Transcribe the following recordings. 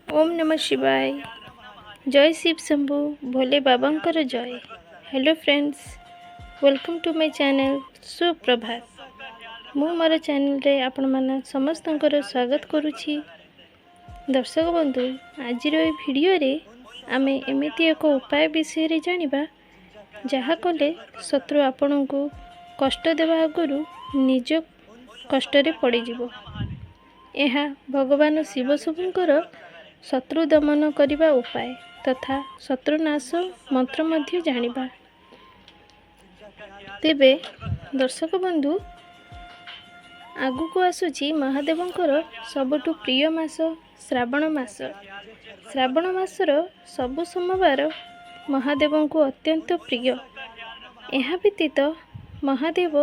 ओम नमः शिवाय। जय शिव शंभु भोले बाबांकर जय। Hello friends, welcome to my channel सुप्रभात। मु मोर चैनल रे आपण मन समस्तंकर स्वागत करुछि। दर्शक बंधु, आज वीडियो रे आमे एमिति एक उपाय विषय रे जानिबा जहा कले शत्रु आपण को कष्ट देवा आगुरु निज कष्ट रे पड़ी जिवो। यह भगवान शिव शंभुंकर शत्रु दमन करिबा उपाय तथा शत्रुनाश मंत्र मध्य जानिबा। तेबे दर्शक बंधु, आगु को आसुची महादेवंकर सबटु प्रिय मास श्रावण मास। श्रावण मासर सबु सोमवार महादेव को अत्यंत प्रिय। यह व्यतीत महादेव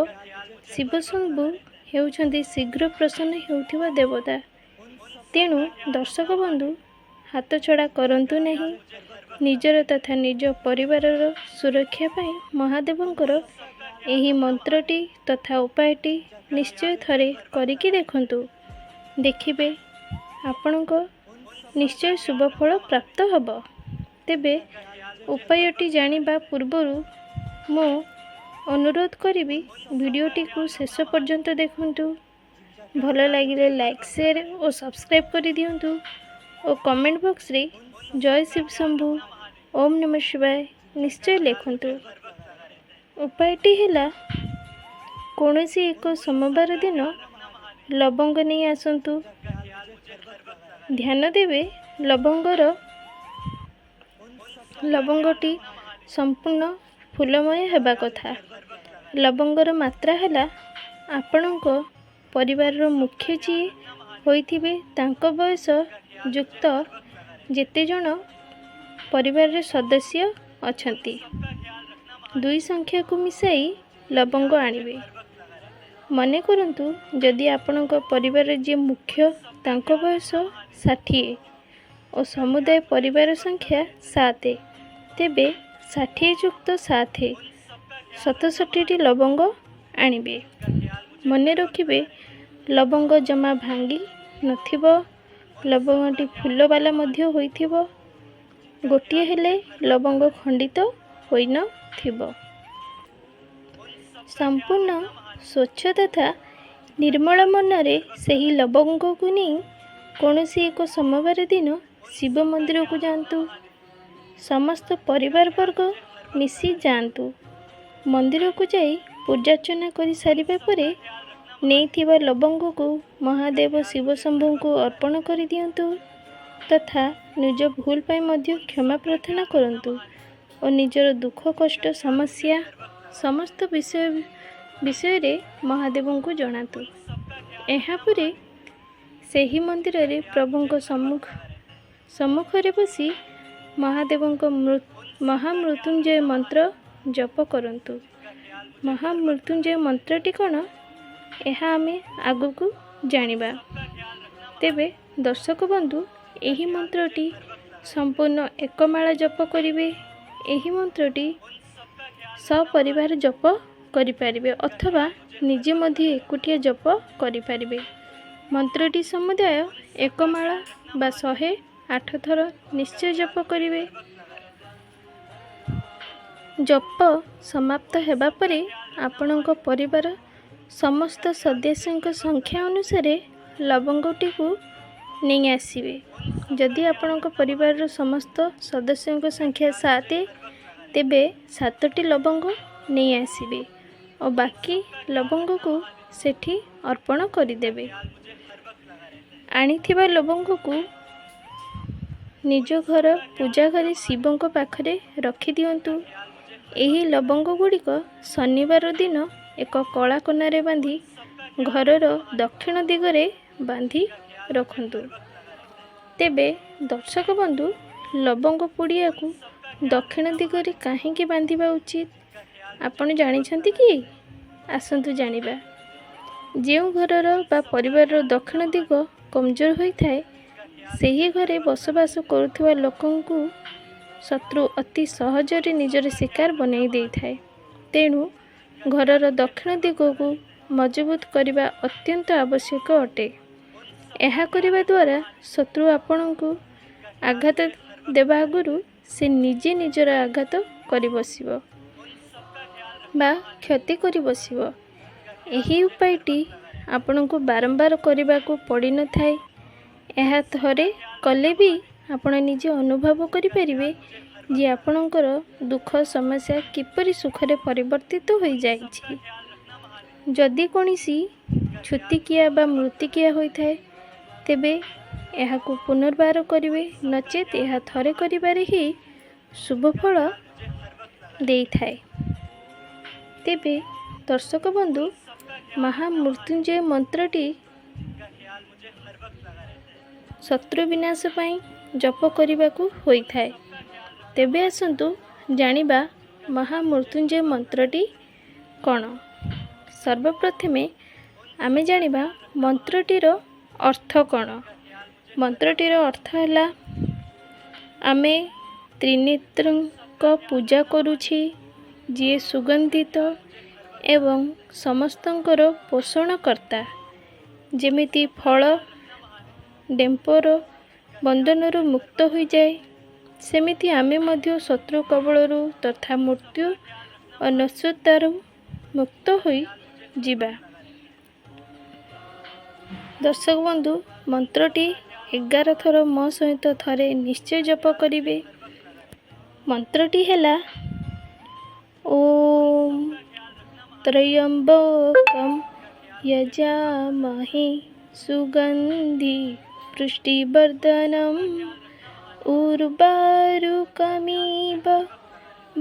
शिव शंभु हेउछंती शीघ्र प्रसन्न हेउथिबा देवता। तेणु दर्शक बंधु, हाथ छड़ा करंतु नहीं। निजर तथा निज परिवारर सुरक्षा पाई महादेवंकर एही मंत्रटी तथा उपायटी निश्चय थरे करिकी देखंतु। देखिबे आपनको निश्चय शुभ फल प्राप्त हब। तेबे उपायटी जानिबा पूर्वरु मो अनुरोध करिबी वीडियोटी को शेष पर्यंत देखंतु। भल लगिले लाइक शेयर और सब्सक्राइब कर दियंतु और कमेंट बॉक्स रे जय शिव शंभु ओम नमः शिवाय निश्चय लिखंतु। उपायटी हैला, कोनोसी एक सोमवार दिन लवंग नहीं आसंतु। ध्यान देवे लवंगटी संपूर्ण फूलमय हेबा कथा। लवंगर मात्रा हैला, आपणको परिवार मुख्य जी होइथिबे तांको बयस युक्त जेते जन परिवार सदस्य अछंती, दुई संख्या को मिसाई लवंग आनिबे। मने करंतु जदि आपणको परिवार जे मुख्य तांको बयस 60 और समुदाय परिवार संख्या 7, तेबे 60 युक्त 7 67 लवंग आनिबे। मने रखिबे लवंग जमा भांगी नथिबो, लवंगटी फूल वाला मध्य होइथिबो, गोटिए हेले लवंग खंडित होई न थिबो। संपूर्ण स्वच्छ तथा निर्मल मनरे सही लवंग को नहीं कौनसी एक सोमवार दिन शिव मंदिर को जातु। समस्त परिवार वर्ग मिसी जातु। मंदिर को जाई पूजार्चना कर सारिबा परे नेइथिबा लवंग को महादेव शिव शंभु को अर्पण कर दियंतु तथा निज भूल पाई मध्य क्षमा प्रार्थना करंतु और निजर दुख कष्ट समस्या समस्त विषय रे महादेव को जनातु। एहापरे सेही मंदिर रे प्रभुंक सम्मुख रे बसी महादेव महामृत्युंजय मंत्र जप करंतु। महामृत्युंजय मंत्रटी कौन यह आमे आगु को जानिबा। तेबे दर्शक बंधु, एही मंत्रटी संपूर्ण एक माला जप करिवे। एही मंत्रटी सपरिवार जप करि परिबे अथवा निजे मध्य एकुटिया जप करि परिबे। मंत्रटी समुदाय एक माला बा 108 थर निश्चय जप करिवे। जप समाप्त हेबा परे आपणको परिवार समस्त सदस्यों संख्या अनुसार लवंगटी को नहीं आसीबे। जदि आपणको परिवार समस्त सदस्यों संख्या 7, तेबे 7टी लवंग नहीं आसीबे और बाकी लवंग को सेठी अर्पण करिदेबे। आनिथिबा लवंग को निज घर पूजा घरे शिवंक पाखरे रखि दियंतु। एही लवंग गुड़िक शनिवार दिन एक कला कोनारे बांधी घरर दक्षिण दिगरे बांधी रखंतु। तेबे दर्शक बंधु, लवंग पुड़िया को दक्षिण दिगरे काहेकि बांधिबा उचित आपण जानिछंती कि? आसंतु जानिबा। जेउ घरर बा परिवार दक्षिण दिग कमजोर होई थाए, सेही घरे बसवास करुथिबा लोकंकु शत्रु अति सहजरे निजर शिकार बनाई देई थाए। तेणु घरर दक्षिण दिग को मजबूत करने अत्यंत आवश्यक अटे। यह करने द्वारा शत्रु आपण को ଆଘାତ ଦେବା ଆଗରୁ ସେ ନିଜେ ନିଜର ଆଘାତ କରି ବସିବ ବା କ୍ଷତି କରି ବସିବ। ଏହି ଉପାୟଟି ଆପଣଙ୍କୁ ବାରମ୍ବାର କରିବାକୁ ପଡ଼ିନଥାଏ। ଏହା ଥରେ କଲେ ବି ଆପଣ ନିଜେ ଅନୁଭବ କରିପାରିବେ ଯେ ଆପଣଙ୍କର ଦୁଃଖ ସମସ୍ୟା କିପରି ସୁଖରେ ପରିବର୍ତ୍ତିତ ହୋଇଯାଇଛି। ଯଦି କୌଣସି ଛୁତିକିଆ ବା ମୃତ୍ତିକିଆ ହୋଇଥାଏ ତେବେ ଏହାକୁ ପୁନର୍ବାର କରିବେ, ନଚେତ୍ ଏହା ଥରେ କରିବାରେ ହିଁ ଶୁଭ ଫଳ ଦେଇଥାଏ। ତେବେ ଦର୍ଶକ ବନ୍ଧୁ, ମହାମୃତ୍ୟୁଞ୍ଜୟ ମନ୍ତ୍ରଟି ଶତ୍ରୁ ବିନାଶ ପାଇଁ ଜପ କରିବାକୁ ହୋଇଥାଏ। ତେବେ ଆସନ୍ତୁ ଜାଣିବା ମହାମୃତ୍ୟୁଞ୍ଜୟ ମନ୍ତ୍ରଟି କ'ଣ। ସର୍ବପ୍ରଥମେ ଆମେ ଜାଣିବା ମନ୍ତ୍ରଟିର ଅର୍ଥ କ'ଣ। ମନ୍ତ୍ରଟିର ଅର୍ଥ ହେଲା, ଆମେ ତ୍ରିନେତ୍ରଙ୍କ ପୂଜା କରୁଛି, ଯିଏ ସୁଗନ୍ଧିତ ଏବଂ ସମସ୍ତଙ୍କର ପୋଷଣକର୍ତ୍ତା। ଯେମିତି ଫଳ ଡେମ୍ପର ବନ୍ଧନରୁ ମୁକ୍ତ ହୋଇଯାଏ, ସେମିତି ଆମେ ମଧ୍ୟ ଶତ୍ରୁ କବଳରୁ ତଥା ମୃତ୍ୟୁ ଅନଶ୍ୱତାରୁ ମୁକ୍ତ ହୋଇଯିବା। ଦର୍ଶକ ବନ୍ଧୁ, ମନ୍ତ୍ରଟି 11 ଥର ମୋ ସହିତ ଥରେ ନିଶ୍ଚୟ ଜପ କରିବେ। ମନ୍ତ୍ରଟି ହେଲା ଓମ୍ ତ୍ରୟମ୍ବକଂ ୟଜାମହେ ସୁଗନ୍ଧି ପୁଷ୍ଟିବର୍ଧନଂ ଉର୍ବାରୁକମିବ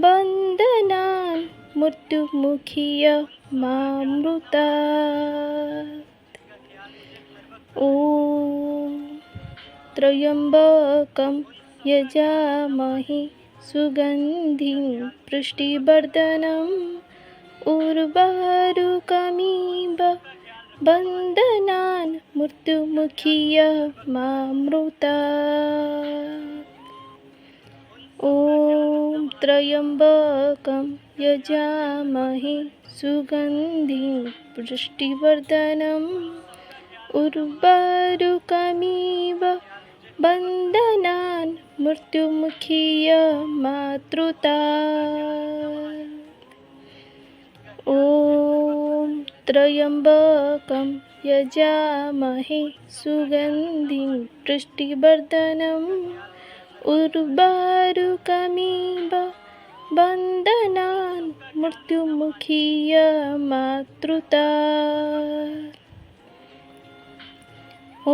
ବନ୍ଦନାନ୍ ମୃତ୍ୟୁମୁଖୀୟମାମୃତାତ୍। ॐ त्र्यम्बकं यजामहे सुगन्धिं पुष्टिवर्धनम् उर्वारुकमिव बन्धनान् मृत्युमुखीयमामृतात्। ॐ त्र्यम्बकं यजामहे सुगन्धिं पुष्टिवर्धनम् उर्वारुकमिव बन्धनान् मृत्युमुखीयमामृतात्। ॐ त्र्यम्बकं यजामहे सुगन्धिं पुष्टिवर्धनम् उर्वारुकमिव बन्धनान् मृत्युमुखीयमामृतात्। ॐ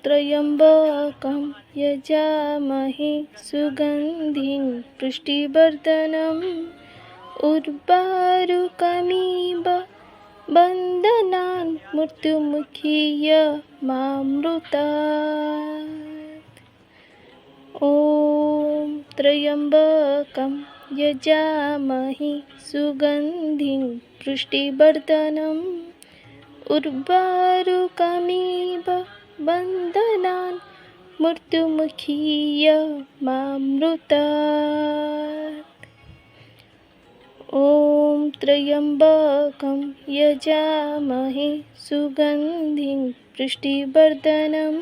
त्र्यम्बकं यजामहे सुगन्धिं पुष्टिवर्धनम् उर्वारुकमिव बन्धनान् मृत्युमुखीयमामृतात्। ॐ त्र्यम्बकं यजामहे सुगन्धिं पुष्टिवर्धनम् उर्वारुकमिव बन्धनान् मृत्युमुखीयमामृतात्। ॐ त्र्यम्बकं यजामहे सुगन्धिं पुष्टिवर्धनम्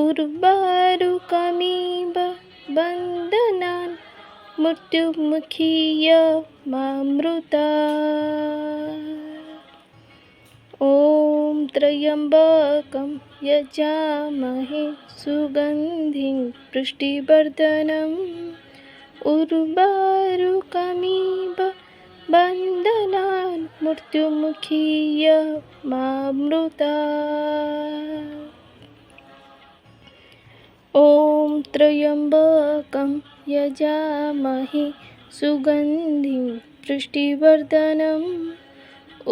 उर्वारुकमिव बन्धनान् मृत्युमुखीयमामृतात्। ॐ त्र्यम्बकं यजामहे सुगन्धिं पुष्टिवर्धनम् उर्वारुकमिव बन्धनान् मृत्युमुखीयमामृतात्। ॐ त्र्यम्बकं यजामहे सुगन्धिं पुष्टिवर्धनम्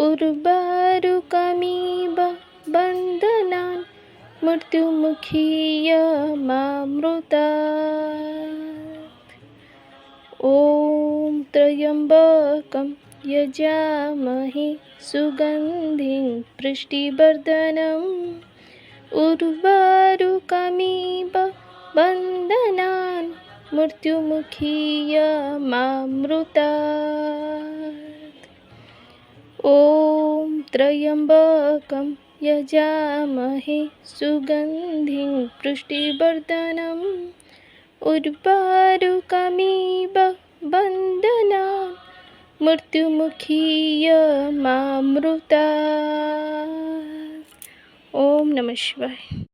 उर्वारुकमिव बन्धनान् मृत्युमुखीयमामृतात्। ॐ त्र्यम्बकं यजामहे सुगन्धिं पुष्टिवर्धनम् उर्वारुकमिव बन्धनान् मृत्युमुखीयमामृतात्। ॐ त्र्यम्बकं यजामहे सुगन्धिं पुष्टिवर्धनम् उर्वारुकमिव बन्धनान् मृत्युमुखीयमामृतात्। ओम नमः शिवाय।